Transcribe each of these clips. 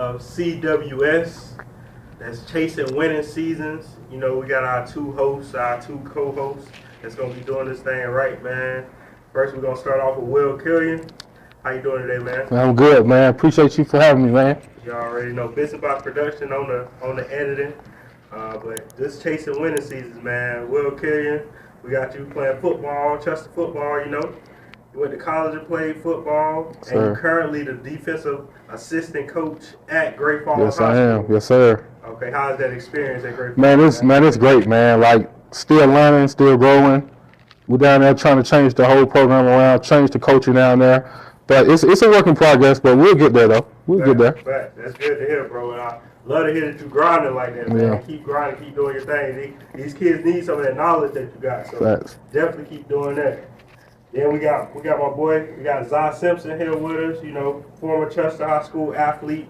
of CWS. That's Chasing Winning Seasons. You know, we got our two hosts, our two co-hosts that's going to be doing this thing right, man. First, we're going to start off with Will Killian. How you doing today, man? I'm good, man. Appreciate you for having me, man. You already know Business by Production on the editing. But this Chasing Winning Seasons, man. Will Killian, we got you playing football, Chester football, you know. You went to college and played football, and you're currently the defensive assistant coach at Great Falls Yes, High I am. School. Yes, sir. Okay, how's that experience at Great Man, Falls? it's great, man. Like, still learning, still growing. We're down there trying to change the whole program around, change the culture down there. But it's a work in progress, but we'll get there, though. We'll get there. Right. That's good to hear, bro. And I love to hear that you grinding like that, man. Yeah. Keep grinding, keep doing your thing. These kids need some of that knowledge that you got, so Facts. definitely keep doing that. Then we got my boy, we got Zai Simpson here with us, you know, former Chester High School athlete,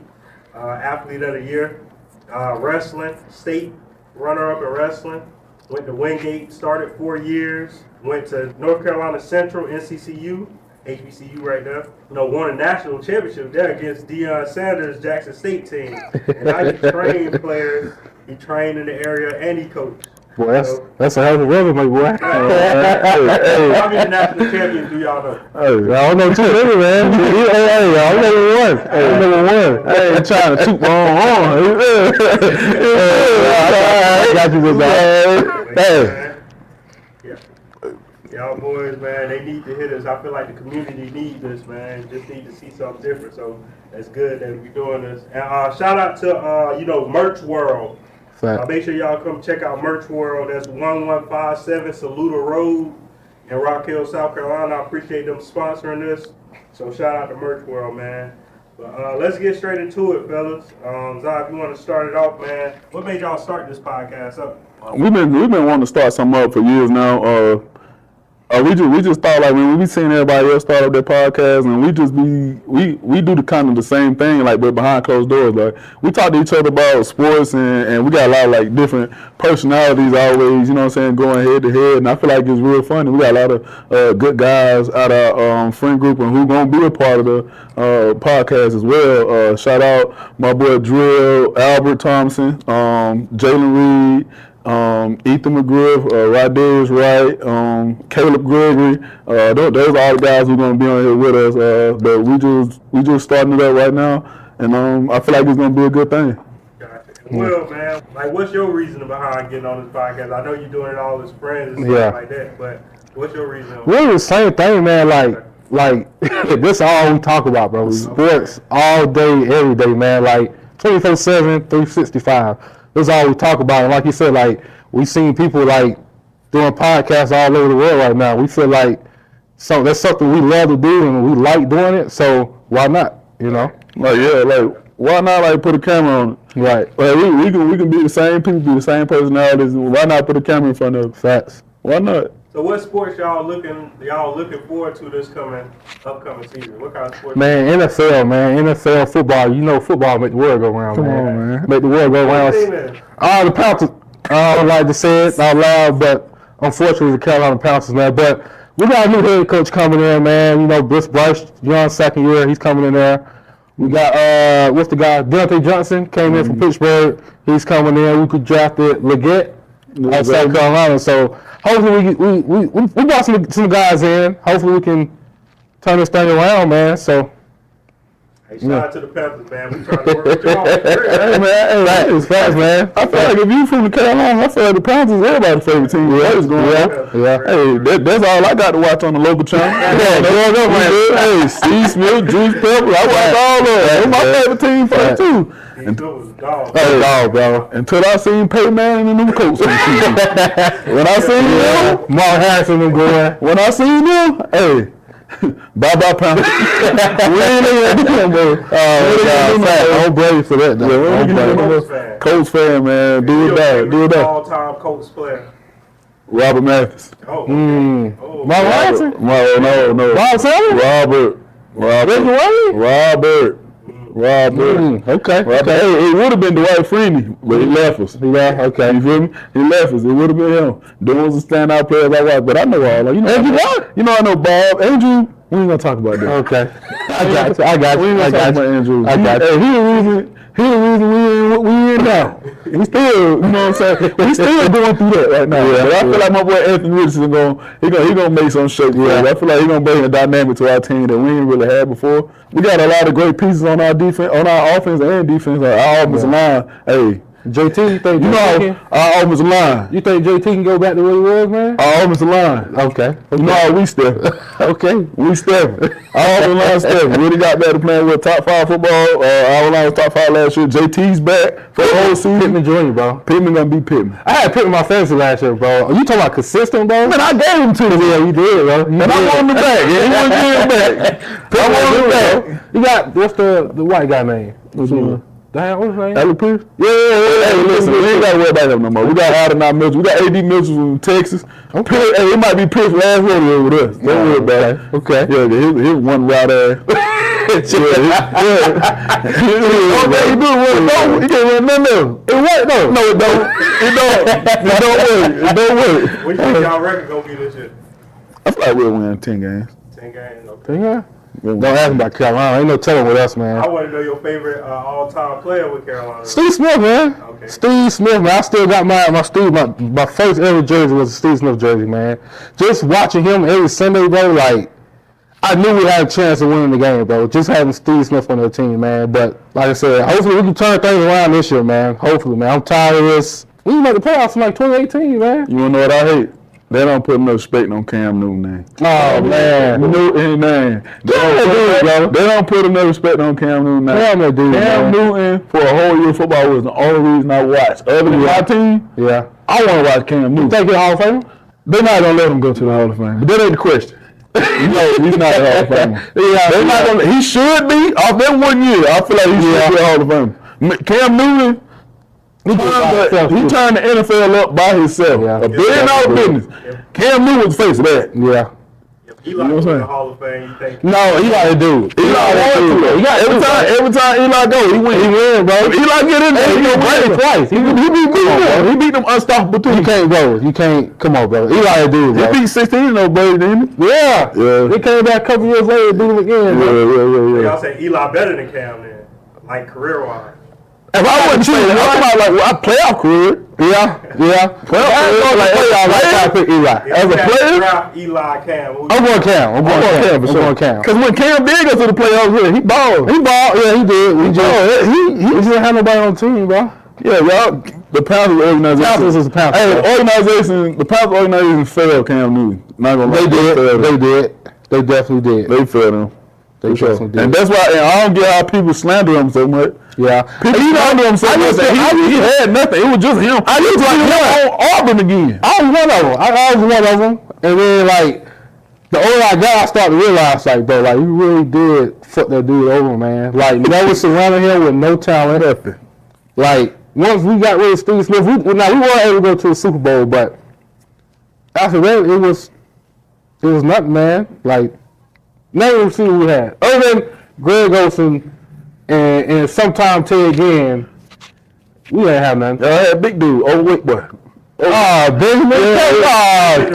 athlete of the year, wrestling, state runner-up in wrestling, went to Wingate, started 4 years, went to North Carolina Central, NCCU, HBCU right there, you know, won a national championship there against Deion Sanders' Jackson State team. And now he trained players, he trained in the area, and he coached. Boy, that's a hell of a resume, boy. How many national champions do y'all know? Hey, I don't know too many, man. Hey, I'm number one. Hey, number one. I ain't trying to toot my own horn. I got you, good guy. Hey. Y'all boys, man, they need to hit us. I feel like the community needs this, man. Just need to see something different. So that's good that we're doing this. And shout out to Merch World. Make sure y'all come check out Merch World. That's 1157 Saluda Road in Rock Hill, South Carolina. I appreciate them sponsoring this. So shout out to Merch World, man. But let's get straight into it, fellas. Zai, if you want to start it off, man, what made y'all start this podcast up? We've been wanting to start something up for years now. We just thought, like, when we seen everybody else start up their podcast, and we do the kind of the same thing, like, but behind closed doors. Like, we talk to each other about sports, and we got a lot of, like, different personalities always, you know what I'm saying, going head to head, and I feel like it's real funny. We got a lot of good guys out of our friend group, and who gonna be a part of the podcast as well. Shout out my boy Drill, Albert Thompson, Jalen Reed, Ethan McGriff, Rodarius Wright, Caleb Gregory. Those are all the guys who are going to be on here with us. But we just starting it up right now, and I feel like it's going to be a good thing. Gotcha. Well, man, like, what's your reason behind getting on this podcast? I know you're doing it all as friends and stuff like that, but what's your reason? We're the same thing, man. Like this is all we talk about, bro. Sports all day, every day, man. Like 24/7, 365. That's all we talk about. And like you said, like, we seen people, like, doing podcasts all over the world right now. We feel like that's something we love to do and we like doing it, so why not, you know? Like, yeah, like, why not, like, put a camera on it? Right. Like, we can be the same people, be the same personalities. Why not put a camera in front of us? Facts. Why not? So what sports y'all looking forward to this upcoming season? What kind of sports? Man, NFL football. You know, football make the world go round, Come on, man. Make the world go round. The Panthers. I don't like to say it out loud, but unfortunately, the Carolina Panthers, man. But we got a new head coach coming in, man. You know, Bryce Young, second year, he's coming in there. We got what's the guy? Deontay Johnson came in from Pittsburgh. He's coming in. We could drafted Leggett out South Carolina. So hopefully we got some guys in. Hopefully we can turn this thing around, man. So. Hey, shout out to the Panthers, man. We trying to work with y'all. Hey, man, it's facts, man. I feel like if you from the Carolina, I feel like the Panthers is everybody's favorite team. Yeah. Hey, that's all I got to watch on the local channel. Hey, Steve Smith, Juice Pepper, I watch all of them. They're my favorite team first, too. Dog, bro. Until I seen Peyton Manning and them Colts. When I seen them, Mark Harrison them going. When I seen them, hey. Bye-bye, Panthers. We ain't even doing that. I'm brave for that. Colts fan, man. Do it back. All-time Colts player. Robert Mathis. Mark Harrison? No. Bob Sanders? Robert. Okay. Hey, it would have been Dwight Freeney, but he left us. Yeah, okay. You feel me? He left us. It would have been him. Those are standout players I watch, but I know all. You know I know Bob. Andrew We ain't gonna talk about that. Okay. I got you. I got We you. ain't I gonna talk got about you. Andrew. I got you. He the reason we in what we in now. We still, you know what I'm saying? We still going through that right now. Yeah, But I feel yeah. like my boy Anthony Richardson he gonna make some shape for us. I feel like he gonna bring a dynamic to our team that we ain't really had before. We got a lot of great pieces on our defense, on our offense and defense. Like our offensive line, hey. JT, you think You know our offensive line. you think JT can go back to what he was, man? Our offensive line. Okay. You know how we step. Okay. We stepping. Our offensive line stepping. Really got better playing with top 5 football. Our line was top 5 last year. JT's back for the whole season. Pittman Jr., bro. Pittman gonna be Pittman. I had Pittman my fantasy last year, bro. You talking about consistent, bro? Man, I gave him to you. Yeah, you did, bro. And I want him back. Yeah, he want to give him back. I want him back. You got, what's the white guy name? Damn, what's his name? Alec Pierce? Yeah. Hey, listen, we ain't got to worry about him no more. We got Adonai Mitchell. We got AD Mitchell from Texas. Pierce, hey, it might be Pierce last rodeo with us. Don't worry about it. Okay. Yeah, he one right ass. He can't run nothing else. It worked though. No, it don't. It don't work. It don't work. What do you think y'all record gonna be this year? I feel like we'll win 10 games. 10 games. Okay. Yeah. Don't ask me about Carolina. Ain't no telling with us, man. I want to know your favorite all-time player with Carolina. Steve Smith, man. Okay. Steve Smith, man. I still got my first ever jersey was a Steve Smith jersey, man. Just watching him every Sunday, bro, like, I knew we had a chance of winning the game, bro. Just having Steve Smith on the team, man. But, like I said, hopefully we can turn things around this year, man. Hopefully, man. I'm tired of this. We didn't make the playoffs in like 2018, man. You wanna know what I hate? They don't put no respect on Cam Newton name. Oh, man. Newton name. They don't put enough respect on Cam Newton name. Damn that dude, Cam man. Newton for a whole year of football was the only reason I watched. Other than my team, Yeah. I want to watch Cam Newton. Think he's a Hall of Famer? They're not gonna let him go to the Hall of Fame. But that ain't the question. No, he's not a Hall of Famer. They're not gonna. He should be off that 1 year. I feel like he should be a Hall of Famer. Cam Newton. He turned the NFL up by himself. Yeah. $1 billion business. Cam Newton was the face of that. Yeah. If Eli goes to the Hall of Fame, you think? No, he got to do. Every time Eli go, he win, bro. Eli get in there, he gonna win twice. He beat them. He beat them unstoppable teams. You can't, bro. You can't. Come on, bro. He got to do, bro. He beat 16 though, buddy, didn't he? Yeah. Yeah. He came back a couple years later and beat him again, bro. Yeah. Y'all say Eli better than Cam then, like career-wise. If I wasn't choosing, I'm talking about like I playoff career. Yeah. Playoff career, like I pick Eli. As a player? draft Eli, Cam. I'm going Cam. I'm going Cam. Because when Cam did go to the playoffs, yeah, he balled. Yeah, he did. We just didn't have nobody on the team, bro. Yeah, y'all. The Panthers organization. Panthers is the Panthers. Hey, the Panthers organization failed Cam Newton. Not gonna lie. They did. They definitely did. They failed him. They definitely did. And that's why, and I don't get how people slander him so much. Yeah. People slander him so much that he had nothing. It was just him. I used to like him on Auburn again. I was one of them. I was one of them. And then, like, the older I got, I started to realize, like, bro, like, you really did fuck that dude over, man. Like, never surrounded him with no talent. Like, once we got rid of Steve Smith, we weren't able to go to the Super Bowl, but after that, it was nothing, man. Like, never receiver we had. Other than Greg Olsen and sometime Ted Ginn, we didn't have nothing. I had big dude, overweight boy. Oh, Benjamin.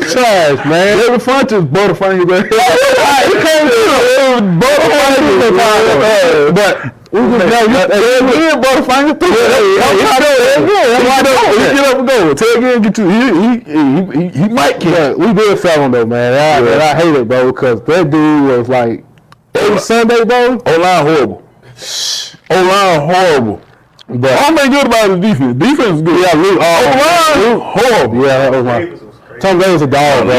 Trash, man. David Funches, Butterfingers. He came through. Butterfingers. But we just know Butterfingers too. He get up and go. Ted Ginn get you. He might get. We did sell him though, man. And I hate it, bro, because that dude was like every Sunday, bro. O-line horrible. But all they good about is defense. Defense is good. Yeah, O-line horrible. Yeah, that was my. Davis was crazy. Tom Davis a dog, bro.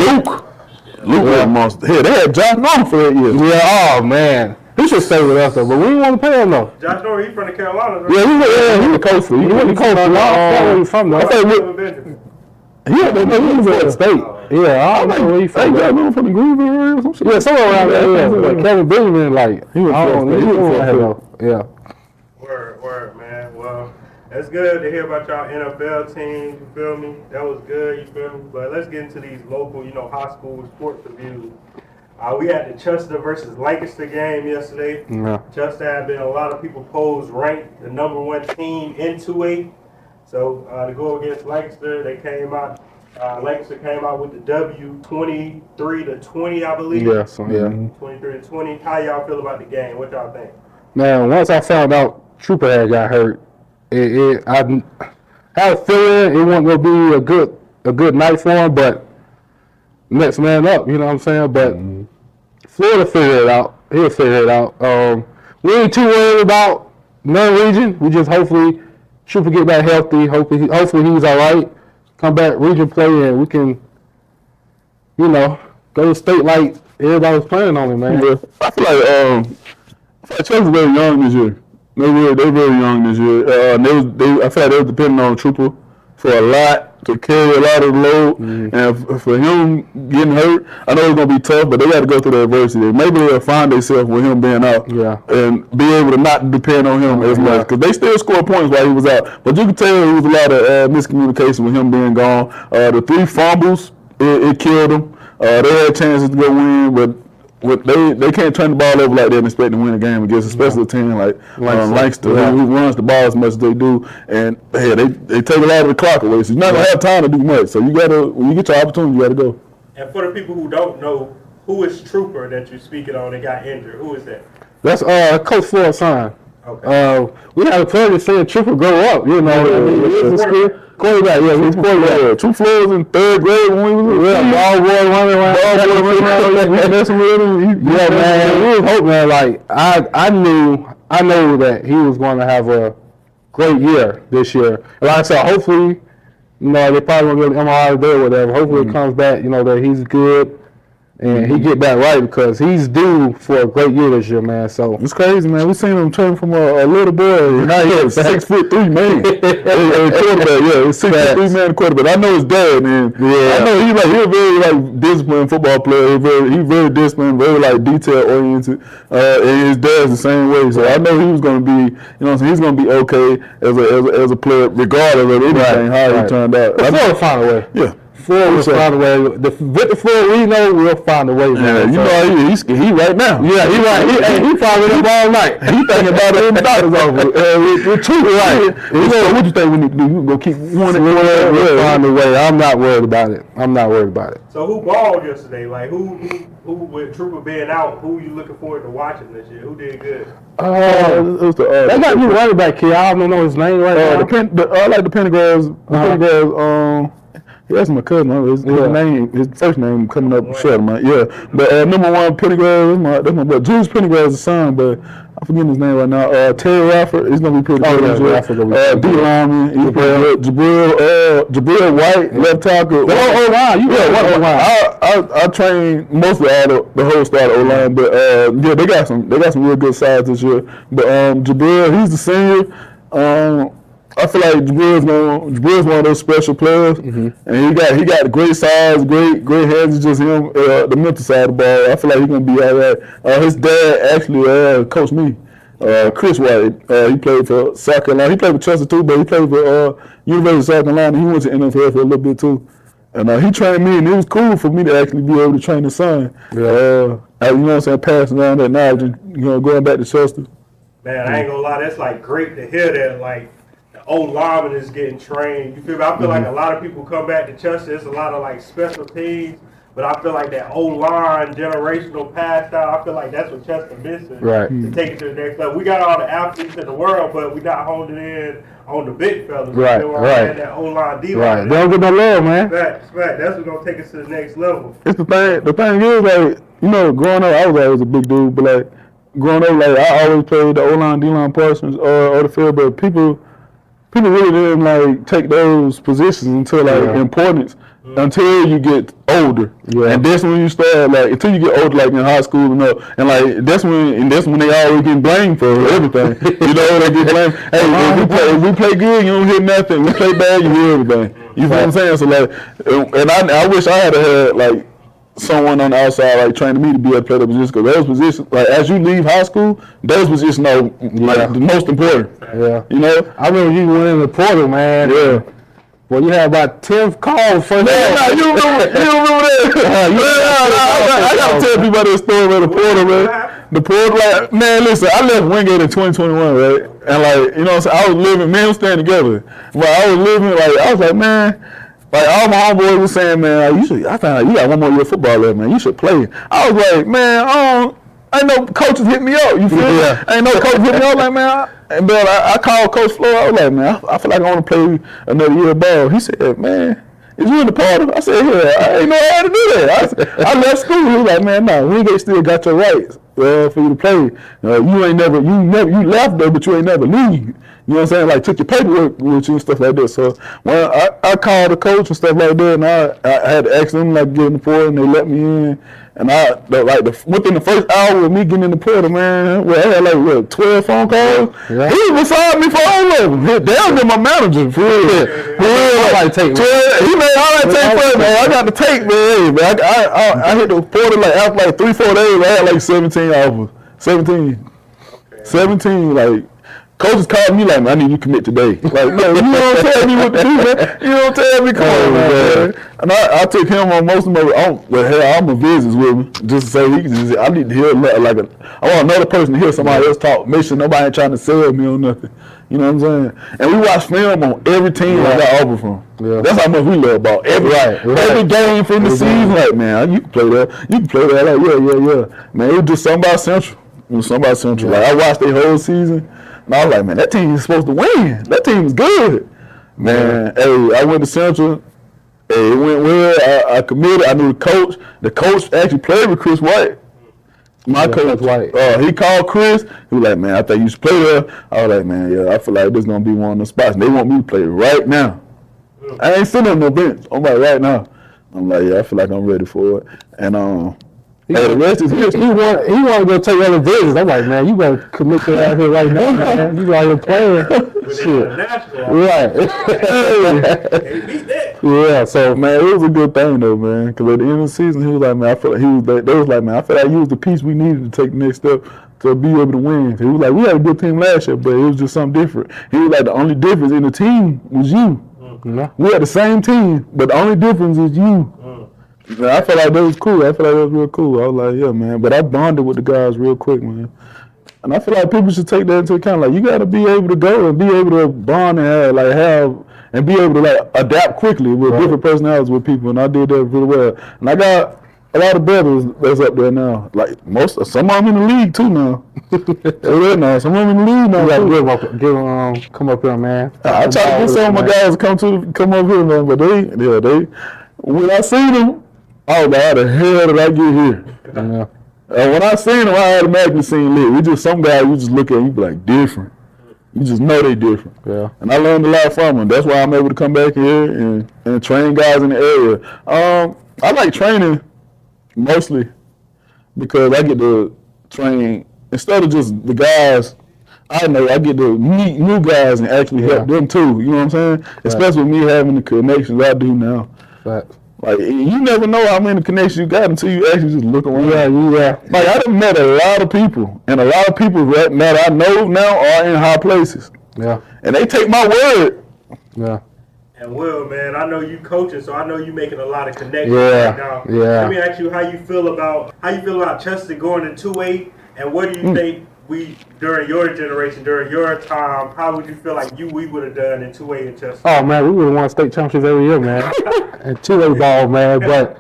Luke was a monster. Hey, they had Josh Norman for that year. Yeah, oh man. He should stay with us though, but we didn't want to pay him though. Josh Norman, he's from the Carolinas, right? Yeah, he was coastal. He went to coastal. Where he from though? I thought he was Benjamin. He was at the state. Yeah, I don't know where he from. Hey, Josh Norman from the Greenville area or some shit. Yeah, somewhere around there. Yeah, but Kevin Benjamin, like He was yeah. Word, man. Well, that's good to hear about y'all NFL teams, you feel me? That was good, you feel me? But let's get into these local, high school sports reviews. We had the Chester versus Lancaster game yesterday. Yeah. Chester had been a lot of people polls ranked the #1 team in 2A. So to go against Lancaster, they came out Lancaster came out with the W 23-20, I believe. Yeah, so yeah. 23-20. How y'all feel about the game? What y'all think? Man, once I found out Trooper had got hurt, I had a feeling it wasn't gonna be a good night for him, but next man up, you know what I'm saying? But Florida figured it out. He'll figure it out. We ain't too worried about non-region. We just hopefully Trooper get back healthy. Hopefully he's all right. Come back region play and we can, you know, go to state like everybody was planning on it, man. Yeah. I feel like Chelsea very young this year. They very young this year. I feel like they was depending on Trooper for a lot to carry a lot of the load. And for him getting hurt, I know it's gonna be tough, but they got to go through the adversity. Maybe they'll find themselves with him being out, and be able to not depend on him as much because they still score points while he was out. But you can tell there was a lot of miscommunication with him being gone. The 3 fumbles, it killed them. They had chances to go win, but they can't turn the ball over like that and expect to win a game against, especially a team like Lancaster, who runs the ball as much as they do, and they take a lot of the clock away. So you're not gonna have time to do much. So you gotta, when you get your opportunity, you gotta go. And for the people who don't know, who is Trooper that you're speaking on that got injured? Who is that? That's Coach Floyd's son. Okay. We had a pleasure seeing Trooper grow up. You know, quarterback. Yeah, he was quarterback. 2 floors in 3rd grade when we was ball boy running around. Yeah, man. We was hoping, man. Like I know that he was going to have a great year this year. And like I said, hopefully, you know, they probably gonna get an MRI today or whatever. Hopefully, it comes back. You know that he's good. And he get back right because he's due for a great year this year, man. So it's crazy, man. We seen him turn from a little boy. Now he's 6'3" man. Quarterback, yeah, he's 6'3" man quarterback. I know his dad, man. Yeah, I know he's a very disciplined football player. He's very disciplined, very detail oriented. And his dad's the same way. So I know he was going to be, you know, he's going to be okay as a player, regardless of anything how he turned out. We'll find a way. Yeah. We'll find a way. With the Floyd we know, we'll find a way. Yeah, you know he right now. Yeah, he right. He probably up all night. He thinking about it in the doctor's office. With Trooper, right? So what you think we need to do? We gonna keep winning? We'll find a way. I'm not worried about it. So who balled yesterday? Like who with Trooper being out? Who you looking forward to watching this year? Who did good? They got new running back kid. I don't know his name right now. I like the Pendergrass. That's my cousin. His name, his first name coming up short of mine. Yeah, but number 1 Pendergrass, that's my boy. Jules Pendergrass is the son, but I'm forgetting his name right now. Terry Rafford, he's gonna be pretty good. D. Lyman, he's pretty good. Jabril White, left tackle. I trained mostly all the whole start of O-line, but they got some real good sides this year. But Jabril, he's the senior. I feel like Jabril's one of those special players, and he got great size, great hands. It's just him, the mental side of the ball. I feel like he's gonna be all right. His dad actually coached me, Chris White. He played for South Carolina. He played for Chelsea too, but he played for University of South Carolina. He went to NFL for a little bit too, and he trained me, and it was cool for me to actually be able to train his son. Yeah. You know what I'm saying, passing down that knowledge, and going back to Chester. Man, I ain't gonna lie, that's great to hear that. Old lineman is getting trained. You feel me? I feel like a lot of people come back to Chester. There's a lot of special teams, but I feel like that old line generational pass style. I feel like that's what Chester missing to take it to the next level. We got all the athletes in the world, but we not holding in on the big fellas. Right. That old line D line. Right. They don't get no love, man. Fact. That's what's gonna take us to the next level. It's the thing. The thing is, growing up, I was always a big dude, but growing up, I always played the O line, D line portions or the field, but people really didn't take those positions until importance until you get older. Yeah. And that's when you start until you get older, in high school and that's when they always get blamed for everything. They get blamed. Hey, if we play good, you don't hear nothing. We play bad, you hear everything. You know what I'm saying? So and I wish I had someone on the outside training me to be able to play the position, because those positions, as you leave high school, those positions are the most important. Yeah. I remember you went in the portal, man. Yeah. Well, you had about 10 calls for that. You remember that? I gotta tell people this story about the portal, man. The portal, man, listen, I left Wingate in 2021, right? And I was living, man, we staying together. But I was living, I was like, man, Like all my homeboys was saying, man, I found out you got one more year of football left, man. You should play. I was like, man, ain't no coaches hit me up. You feel me? Yeah. Ain't no coach hit me up. Like, man, but I called Coach Flo. I was like, man, I feel like I want to play another year of ball. He said, man, is you in the party? I said, yeah, I ain't know how to do that. I left school. He was like, man, no, we still got your rights for you to play. You left though, but you ain't never leave. You know what I'm saying? Like, took your paperwork with you and stuff like that. So when I called the coach and stuff like that, and I had to ask them like get in the portal, and they let me in. And within the first hour of me getting in the portal, man, I had like 12 phone calls. Yeah. He was beside me for all of them. Damn, been my manager for real. For real, like take 12. He made all that tape for me, man. I got the tape, man. I hit the portal like after like 3-4 days. I had like 17 offers. 17. Okay. 17, like. Coaches called me like, man, I need you to commit today. Like, no, you don't tell me what to do, man. You don't tell me, come on, man. And I took him on most of my, all my visits with me, just to say, I need to hear, I want another person to hear somebody else talk. Make sure nobody ain't trying to sell me or nothing. You know what I'm saying? And we watch film on every team I got offered from. Yeah. That's how much we love about every game from the season. Like, man, you can play that. You can play that. Like, yeah. Man, it was just something about Central. Yeah. Like, I watched their whole season. And I was like, man, that team is supposed to win. That team is good. Man, hey, I went to Central. Hey, it went well. I committed. I knew the coach. The coach actually played with Chris White. My coach, White. He called Chris. He was like, man, I think you should play there. I was like, man, yeah, I feel like this is going to be one of the spots. And they want me to play right now. I ain't sitting on no bench. I'm like, right now. I'm like, yeah, I feel like I'm ready for it. And the rest is history. He want to go take other visits. I'm like, man, you better commit to that here right now, man. You out here playing. Shit. Right. Yeah. So man, it was a good thing though, man. Because at the end of the season, he was like, man, I feel like they was like, man, I feel like you was the piece we needed to take the next step to be able to win. He was like, we had a good team last year, but it was just something different. He was like, the only difference in the team was you. Mm-hmm. We had the same team, but the only difference is you. Man, I felt like that was cool. I felt like that was real cool. I was like, yeah, man. But I bonded with the guys real quick, man. And I feel like people should take that into account. Like, you got to be able to go and be able to bond and and be able to like adapt quickly with different personalities with people. And I did that really well. And I got a lot of brothers that's up there now. Like some of them in the league too now. Now. Some of them in the league now. You got come up here, man. I try to get some of my guys to come up here, man. But they when I seen them. Oh, how the hell did I get here? Yeah. When I seen them, I automatically seen lit. We just some guys you just look at, you be like different. You just know they different. Yeah. And I learned a lot from them. That's why I'm able to come back here and train guys in the area. I like training mostly because I get to train instead of just the guys. I know I get to meet new guys and actually help them too. You know what I'm saying? Right. Especially with me having the connections I do now. Right. Like, you never know how many connections you got until you actually just look around. Yeah. Like, I done met a lot of people, and a lot of people that I know now are in high places. Yeah. And they take my word. Yeah. And Will, man, I know you coaching, so I know you making a lot of connections right now. Yeah. Let me ask you how you feel about Chester going in 2A, and what do you think during your generation, during your time, how would you feel like we would have done in 2A in Chester? Oh man, we would have won state championships every year, man. And 2A ball, man. But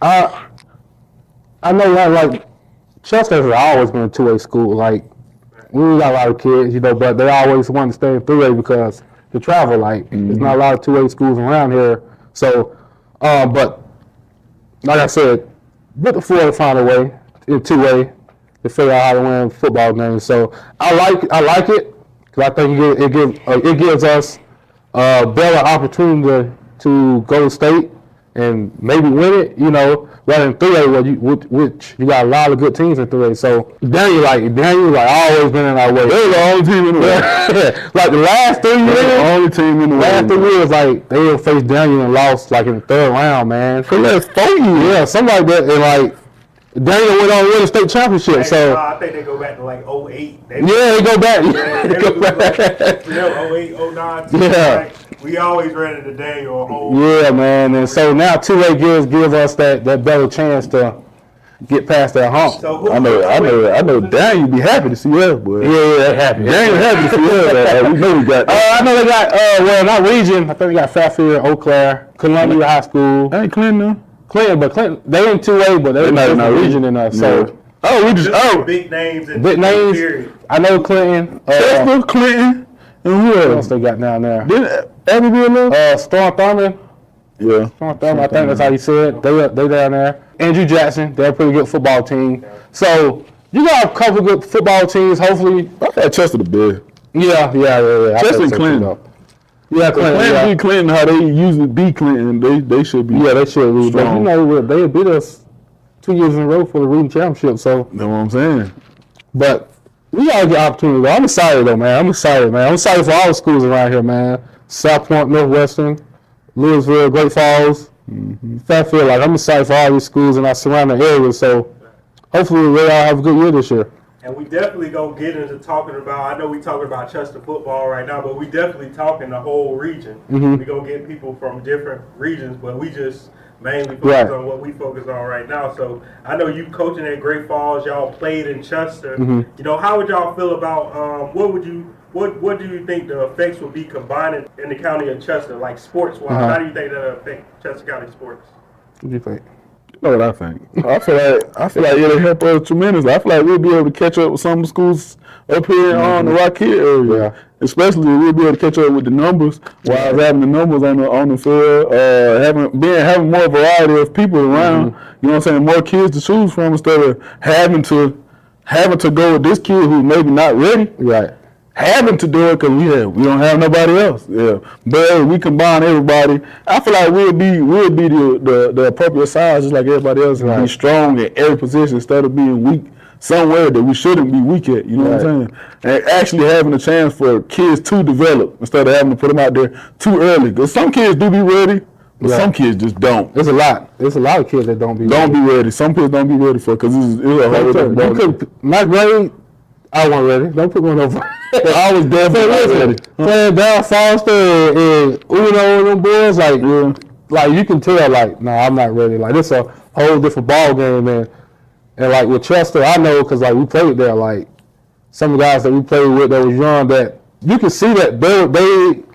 I know that like Chester has always been a 2A school. Like we got a lot of kids, but they always want to stay in 3A because the travel. Like there's not a lot of 2A schools around here. So, but like I said, with the Florida find a way in 2A. To figure out how to win football games, so I like it because I think it gives us a better opportunity to go to state and maybe win it. Rather than 3A, which you got a lot of good teams in 3A. So Daniel always been in our way. They're the only team in the way. Like the last 3 years, the only team in the way. Last 3 years, like they have faced Daniel and lost like in the 3rd round, man. For the last 4 years, yeah, something like that, and like. Daniel went on to win a state championship, so I think they go back to like 08. They go back. They go back. 08, 09. Yeah. Like, we always ran into Daniel. Yeah, man. And so now 2A gives us that better chance to get past that hump. So who, I know. Dan, you be happy to see us, boy. Yeah, they happy. Dan was happy to see us. We know we got. I know they got, well, not region. I think they got Fairfield, Eau Claire, Columbia High School. I ain't Clinton. Clinton, but Clinton, they in 2A, but they in not different region than us. So, we just big names in big names. period. I know Clinton. Chester, Clinton, and who What else else? they got down there? Didn't Abbeville live? Storm Thurman. Yeah. Storm Thurman, I think that's how you said. They down there. Andrew Jackson, they're a pretty good football team. So, you got a couple good football teams, hopefully. I thought Chester the best. Yeah. I Chester think and so, Clinton. too, though. Yeah, Clinton Clinton. be Clinton, how they usually be Clinton, they should be. Yeah, they should be. But strong. you know, they beat us 2 years in a row for the region championship. So, That's what I'm saying. but we gotta get opportunity. Though. I'm excited though, man. I'm excited for all the schools around here, man. South Point, Northwestern, Louisville, Great Falls, Fairfield. Like I'm excited for all these schools in our surrounding areas. So hopefully we all have a good year this year. And we definitely gonna get into talking about. I know we talking about Chester football right now, but we definitely talking the whole region. We gonna get people from different regions, but we just mainly focus Right. on what we focus on right now. So I know you coaching at Great Falls. Y'all played in Chester. You know, how would y'all feel about? What do you think the effects would be combining in the county of Chester, like sports wise? How do you think that'll affect Chester County sports? What do you think? You know what I think? I feel like it'll help us tremendously. I feel like we'll be able to catch up with some of the schools up here on the Rock Hill area. Yeah. Especially we'll be able to catch up with the numbers while having the numbers on the field, having more variety of people around. You know what I'm saying? More kids to choose from instead of having to go with this kid who's maybe not ready. Right. Having to do it because we don't have nobody else. Yeah, but hey, we combine everybody. I feel like we'll be the appropriate size just like everybody else and be strong at every position instead of being weak somewhere that we shouldn't be weak at. You know what I'm saying? And actually having a chance for kids to develop instead of having to put them out there too early. Because some kids do be ready, but some kids just don't. There's a lot of kids that don't be Ready. Some kids don't be ready for it because it's a whole different ball. My grade, I wasn't ready. Don't put one over. I was definitely ready. Playing Down Foster and Uno and them boys, like you can tell, like, no, I'm not ready. Like, this a whole different ball game, man. And like with Chester, I know because like we played there. Like some of the guys that we played with that was young, that you can see that they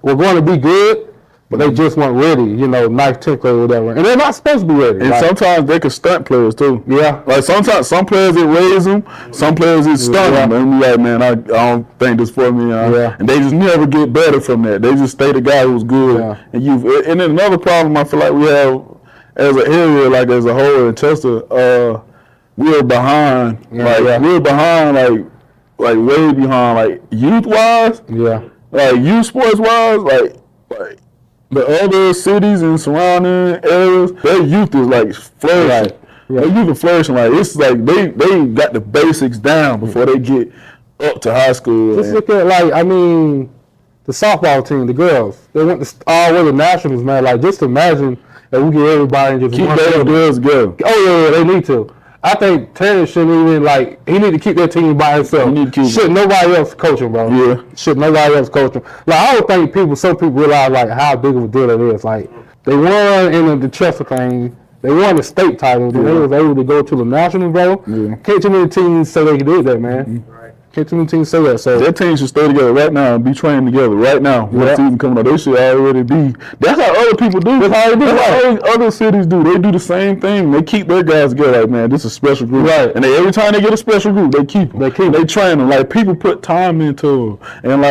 were going to be good, but they just weren't ready. You know, 9th, 10th grade or whatever, and they're not supposed to be ready. And sometimes they can stunt players too. Yeah. Like sometimes some players it raise them, some players it stunt them. And we like, man, I don't think this for me. And they just never get better from that. They just stay the guy who's good. Yeah. And then another problem I feel like we have as an area, like as a whole in Chester, we're behind. We're behind, like way behind, like youth wise. Yeah. Like youth sports wise, like the other cities and surrounding areas, their youth is like flourishing. Their youth is flourishing. Like it's like they got the basics down before they get up to high school. Just look at the softball team, the girls. They went all the way to nationals, man. Like just imagine that we get everybody in just Keep one those field. girls together. Oh yeah, they need to. I think Terry shouldn't even he need to keep that team by himself. Should nobody else coach him, bro. Yeah. Should nobody else coach him. Like I don't think some people realize like how big of a deal it is. Like they won in the Chester thing. They won the state title. And they was able to go to the national, bro. Yeah. Can't too many teams say they can do that, man. Can't too many teams say that. So Their team should stay together right now and be trained together right now. When the season coming up, they should already be. That's how other people do. That's how other cities do. They do the same thing. They keep their guys together. Like, man, this is a special group. Right. And every time they get a special group, they keep them. They train them. Like people put time into them.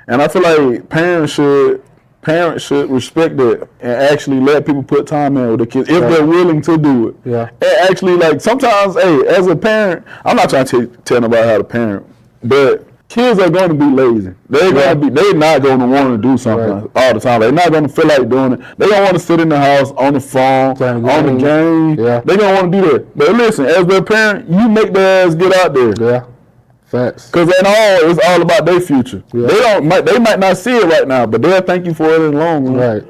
And I feel like parents should respect that and actually let people put time in with the kids if they're willing to do it. Yeah. And actually, like sometimes, as a parent, I'm not trying to tell nobody how to parent, but kids are going to be lazy. They're not going to want to do something all the time. They're not going to feel like doing it. They don't want to sit in the house on the phone, on the game. Yeah. They don't want to do that. But listen, as their parent, you make their ass get out there. yeah, facts. Because it's all about their future. Yeah. They might not see it right now, but they'll thank you for it in the long run. Right.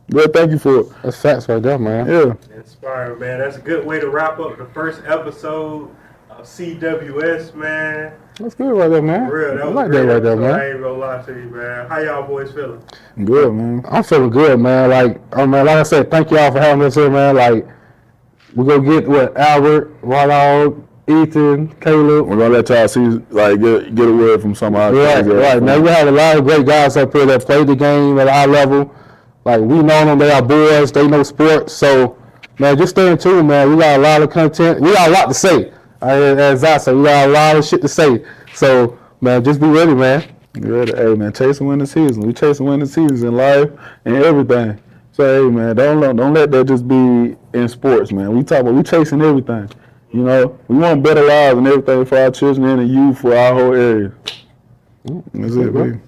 They'll thank you for it. That's facts right there, man. Yeah. Inspiring, man. That's a good way to wrap up the first episode of CWS, man. That's good right there, man. For real, that I was like great that right there, episode. man. I ain't gonna lie to you, man. How y'all boys feeling? Good, man. I'm feeling good, man. Like I said, thank y'all for having us here, man. Like, We go get Albert, Ronald, Ethan, Caleb. We're gonna let y'all see, like, get a word from somebody. Right. Now we have a lot of great guys up here that play the game at a high level. Like, we know them, they are boys, they know sports. So, man, just stay in tune, man. We got a lot of content. We got a lot to say. As I said, we got a lot of shit to say. So, man, just be ready, man. Ready. Hey, man, chasing winning seasons. We chasing winning seasons in life and everything. So, hey, man, don't let that just be in sports, man. We chasing everything. You know, we want better lives and everything for our children and the youth for our whole area. That's it, baby.